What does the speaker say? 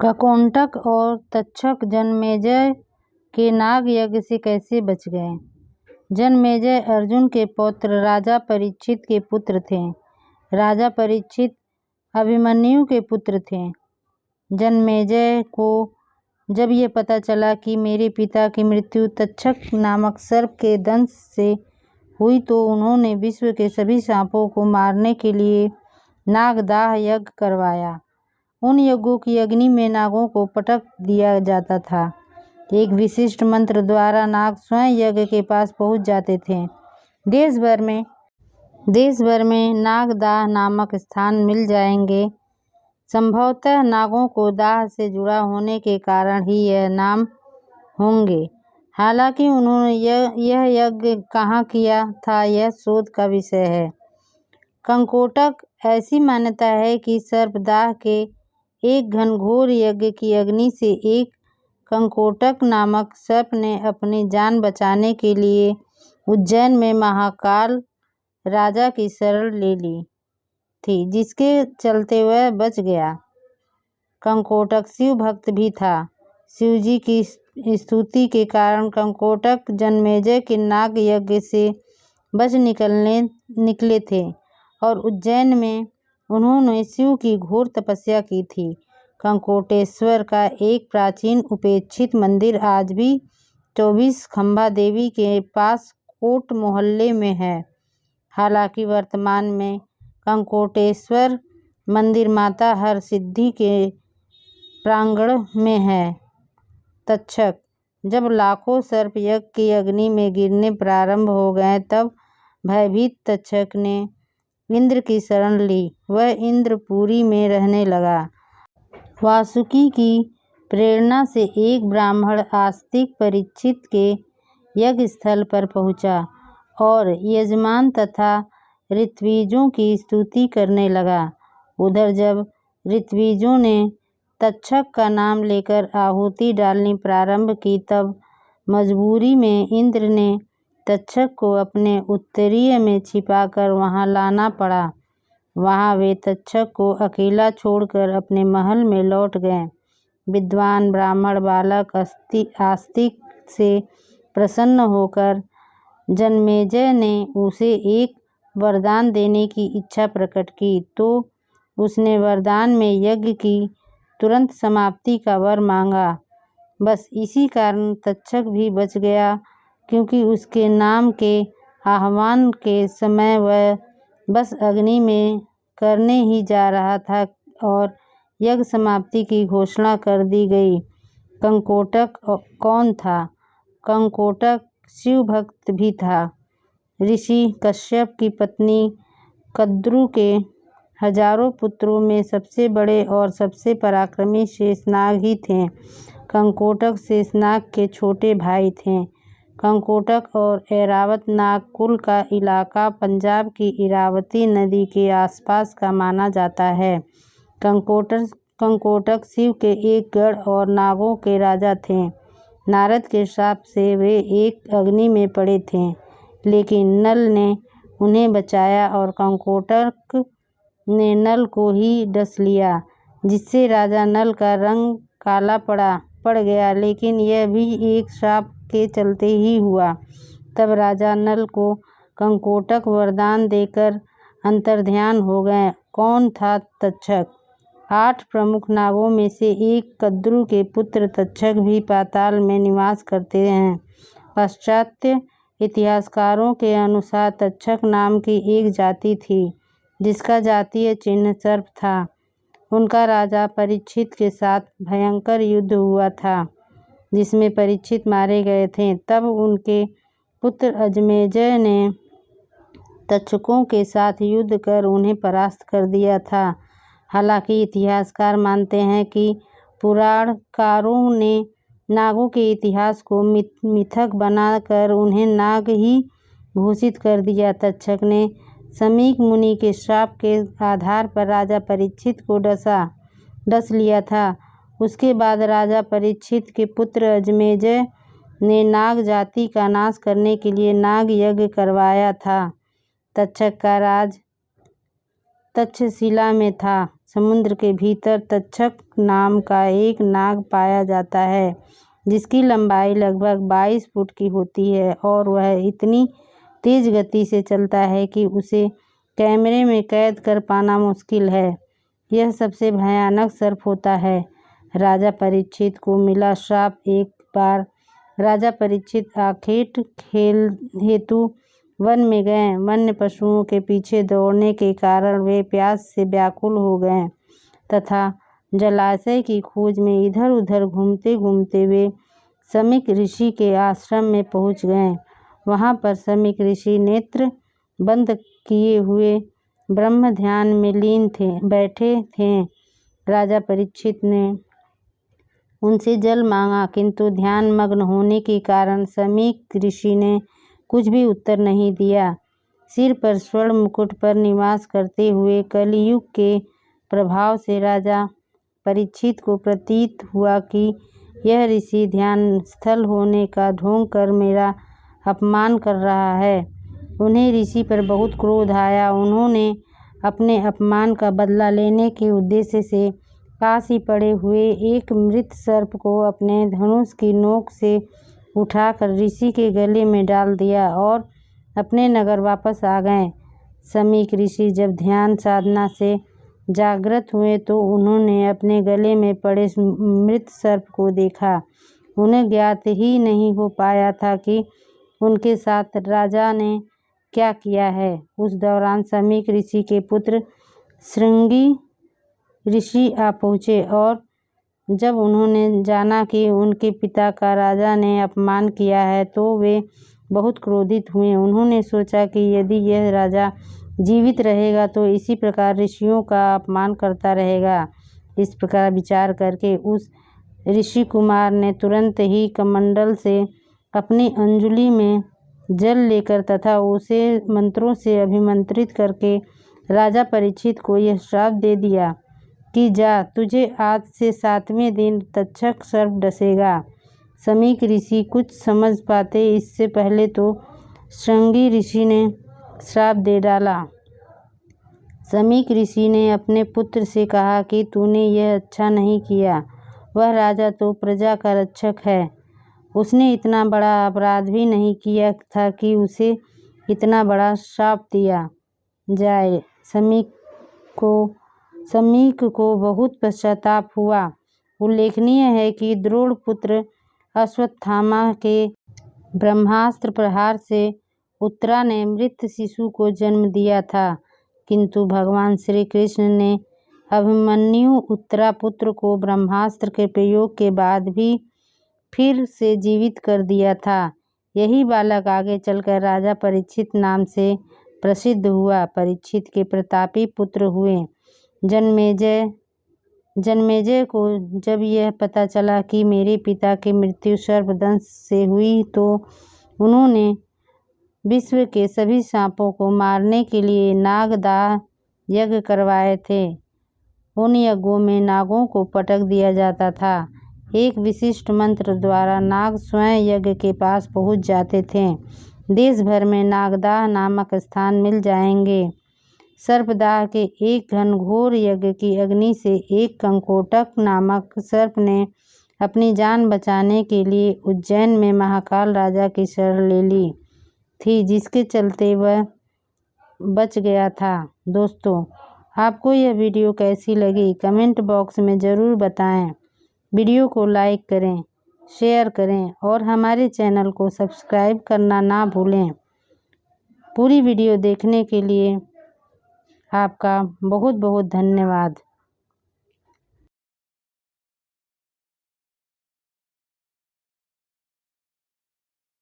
कंकोटक और तक्षक जन्मेजय के नाग यज्ञ से कैसे बच गए? जन्मेजय अर्जुन के पौत्र राजा परीक्षित के पुत्र थे। राजा परीक्षित अभिमन्यु के पुत्र थे। जन्मेजय को जब ये पता चला कि मेरे पिता की मृत्यु तक्षक नामक सर्प के दंश से हुई तो उन्होंने विश्व के सभी सांपों को मारने के लिए नागदाह यज्ञ करवाया। उन यज्ञों की अग्नि में नागों को पटक दिया जाता था। एक विशिष्ट मंत्र द्वारा नाग स्वयं यज्ञ के पास पहुंच जाते थे। देश भर में नागदाह नामक स्थान मिल जाएंगे। संभवतः नागों को दाह से जुड़ा होने के कारण ही यह नाम होंगे। हालांकि उन्होंने यह यज्ञ कहाँ किया था यह शोध का विषय है। कंकोटक ऐसी मान्यता है कि सर्पदाह के एक घनघोर यज्ञ की अग्नि से एक कंकोटक नामक सर्प ने अपनी जान बचाने के लिए उज्जैन में महाकाल राजा की शरण ले ली थी, जिसके चलते वह बच गया। कंकोटक शिव भक्त भी था। शिवजी की स्तुति के कारण कंकोटक जन्मेजय के नाग यज्ञ से बच निकले थे और उज्जैन में उन्होंने शिव की घोर तपस्या की थी। कंकोटेश्वर का एक प्राचीन उपेक्षित मंदिर आज भी 24 खंबा देवी के पास कोट मोहल्ले में है। हालांकि वर्तमान में कंकोटेश्वर मंदिर माता हरसिद्धि के प्रांगण में है। तक्षक जब लाखों सर्प यज्ञ की अग्नि में गिरने प्रारंभ हो गए तब भयभीत तक्षक ने इंद्र की शरण ली। वह इंद्रपुरी में रहने लगा। वासुकी की प्रेरणा से एक ब्राह्मण आस्तिक परीक्षित के यज्ञ स्थल पर पहुंचा और यजमान तथा ऋत्विजों की स्तुति करने लगा। उधर जब ऋत्विजों ने तक्षक का नाम लेकर आहुति डालनी प्रारंभ की तब मजबूरी में इंद्र ने तक्षक को अपने उत्तरीय में छिपाकर वहां लाना पड़ा। वहां वे तक्षक को अकेला छोड़कर अपने महल में लौट गए। विद्वान ब्राह्मण बालक आस्तिक से प्रसन्न होकर जन्मेजय ने उसे एक वरदान देने की इच्छा प्रकट की तो उसने वरदान में यज्ञ की तुरंत समाप्ति का वर मांगा। बस इसी कारण तक्षक भी बच गया, क्योंकि उसके नाम के आह्वान के समय वह बस अग्नि में करने ही जा रहा था और यज्ञ समाप्ति की घोषणा कर दी गई। कंकोटक कौन था? कंकोटक शिव भक्त भी था। ऋषि कश्यप की पत्नी कद्रु के हजारों पुत्रों में सबसे बड़े और सबसे पराक्रमी शेषनाग ही थे। कंकोटक शेषनाग के छोटे भाई थे। कंकोटक और ऐरावत नाग कुल का इलाका पंजाब की इरावती नदी के आसपास का माना जाता है। कंकोटक शिव के एक गढ़ और नागों के राजा थे। नारद के श्राप से वे एक अग्नि में पड़े थे, लेकिन नल ने उन्हें बचाया और कंकोटक ने नल को ही डस लिया, जिससे राजा नल का रंग काला पड़ गया, लेकिन यह भी एक श्राप के चलते ही हुआ। तब राजा नल को कंकोटक वरदान देकर अंतर्ध्यान हो गए। कौन था तक्षक? 8 प्रमुख नागों में से एक कद्रु के पुत्र तक्षक भी पाताल में निवास करते हैं। पाश्चात्य इतिहासकारों के अनुसार तक्षक नाम की एक जाति थी, जिसका जातीय चिन्ह सर्प था। उनका राजा परीक्षित के साथ भयंकर युद्ध हुआ था, जिसमें परीक्षित मारे गए थे। तब उनके पुत्र अजमेजय ने तक्षकों के साथ युद्ध कर उन्हें परास्त कर दिया था। हालांकि इतिहासकार मानते हैं कि पुराणकारों ने नागों के इतिहास को मिथक बनाकर उन्हें नाग ही घोषित कर दिया। तक्षक ने समीक मुनि के श्राप के आधार पर राजा परीक्षित को डस लिया था। उसके बाद राजा परीक्षित के पुत्र अजमेजय ने नाग जाति का नाश करने के लिए नाग यज्ञ करवाया था। तक्षक का राज तक्षशिला में था। समुद्र के भीतर तक्षक नाम का एक नाग पाया जाता है, जिसकी लंबाई लगभग 22 फुट की होती है और वह इतनी तेज गति से चलता है कि उसे कैमरे में कैद कर पाना मुश्किल है। यह सबसे भयानक सर्प होता है। राजा परीक्षित को मिला श्राप। एक बार राजा परीक्षित आखेट खेल हेतु वन में गए। वन्य पशुओं के पीछे दौड़ने के कारण वे प्यास से व्याकुल हो गए तथा जलाशय की खोज में इधर उधर घूमते घूमते वे समीक ऋषि के आश्रम में पहुंच गए। वहां पर समीक ऋषि नेत्र बंद किए हुए ब्रह्म ध्यान में लीन बैठे थे। राजा परीक्षित ने उनसे जल मांगा, किंतु ध्यान मग्न होने के कारण समीक ऋषि ने कुछ भी उत्तर नहीं दिया। सिर पर स्वर्ण मुकुट पर निवास करते हुए कलियुग के प्रभाव से राजा परीक्षित को प्रतीत हुआ कि यह ऋषि ध्यान स्थल होने का ढोंग कर मेरा अपमान कर रहा है। उन्हें ऋषि पर बहुत क्रोध आया। उन्होंने अपने अपमान का बदला लेने के उद्देश्य से पास ही पड़े हुए एक मृत सर्प को अपने धनुष की नोक से उठाकर ऋषि के गले में डाल दिया और अपने नगर वापस आ गए। समीक ऋषि जब ध्यान साधना से जागृत हुए तो उन्होंने अपने गले में पड़े मृत सर्प को देखा। उन्हें ज्ञात ही नहीं हो पाया था कि उनके साथ राजा ने क्या किया है। उस दौरान समीक ऋषि के पुत्र श्रृंगी ऋषि आ पहुँचे और जब उन्होंने जाना कि उनके पिता का राजा ने अपमान किया है तो वे बहुत क्रोधित हुए। उन्होंने सोचा कि यदि यह राजा जीवित रहेगा तो इसी प्रकार ऋषियों का अपमान करता रहेगा। इस प्रकार विचार करके उस ऋषि कुमार ने तुरंत ही कमंडल से अपनी अंजुलि में जल लेकर तथा उसे मंत्रों से अभिमंत्रित करके राजा परीक्षित को यह श्राप दे दिया कि जा, तुझे आज से 7वें दिन तक्षक सर्प डसेगा। समीक ऋषि कुछ समझ पाते इससे पहले तो श्रृंगी ऋषि ने श्राप दे डाला। समीक ऋषि ने अपने पुत्र से कहा कि तूने यह अच्छा नहीं किया। वह राजा तो प्रजा का रक्षक है। उसने इतना बड़ा अपराध भी नहीं किया था कि उसे इतना बड़ा श्राप दिया जाए। समीक को बहुत पश्चाताप हुआ। उल्लेखनीय है कि द्रोण पुत्र अश्वत्थामा के ब्रह्मास्त्र प्रहार से उत्तरा ने मृत शिशु को जन्म दिया था, किंतु भगवान श्री कृष्ण ने अभिमन्यु उत्तरा पुत्र को ब्रह्मास्त्र के प्रयोग के बाद भी फिर से जीवित कर दिया था। यही बालक आगे चलकर राजा परीक्षित नाम से प्रसिद्ध हुआ। परीक्षित के प्रतापी पुत्र हुए। जन्मेजय को जब यह पता चला कि मेरे पिता की मृत्यु सर्पदंश से हुई तो उन्होंने विश्व के सभी सांपों को मारने के लिए नागदाह यज्ञ करवाए थे। उन यज्ञों में नागों को पटक दिया जाता था। एक विशिष्ट मंत्र द्वारा नाग स्वयं यज्ञ के पास पहुंच जाते थे। देश भर में नागदाह नामक स्थान मिल जाएंगे। सर्पदाह के एक घनघोर यज्ञ की अग्नि से एक कंकोटक नामक सर्प ने अपनी जान बचाने के लिए उज्जैन में महाकाल राजा की शरण ले ली थी, जिसके चलते वह बच गया था। दोस्तों, आपको यह वीडियो कैसी लगी कमेंट बॉक्स में ज़रूर बताएं। वीडियो को लाइक करें, शेयर करें और हमारे चैनल को सब्सक्राइब करना ना भूलें। पूरी वीडियो देखने के लिए आपका बहुत बहुत धन्यवाद।